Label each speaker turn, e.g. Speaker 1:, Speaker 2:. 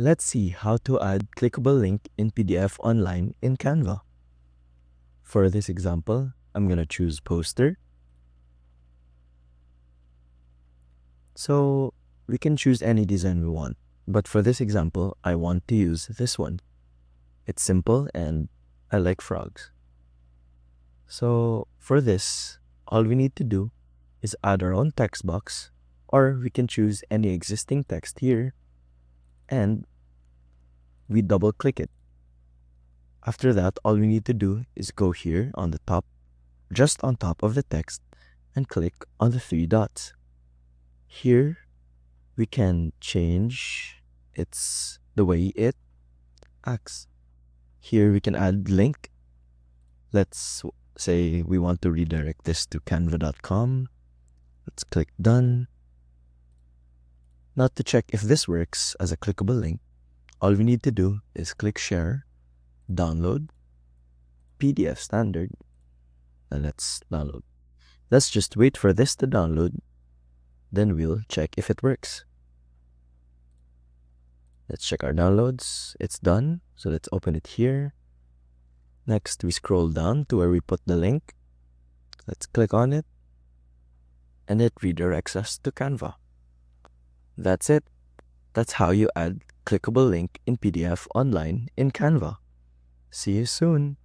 Speaker 1: Let's see how to add clickable link in PDF online in Canva. For this example, I'm going to choose poster. So we can choose any design we want. But for this example, I want to use this one. It's simple and I like frogs. So for this, all we need to do is add our own text box, or we can choose any existing text here and we double click it. After that, all we need to do is go here on the top, just on top of the text, and click on the three dots. Here, we can change the way it acts. Here, we can add link. Let's say we want to redirect this to canva.com. Let's click done. Now to check if this works as a clickable link, all we need to do is click share, download, PDF standard, and let's download. Let's just wait for this to download, then we'll check if it works. Let's check our downloads. It's done, so let's open it here. Next, we scroll down to where we put the link. Let's click on it, and it redirects us to Canva. That's it. That's how you add clickable link in PDF online in Canva. See you soon.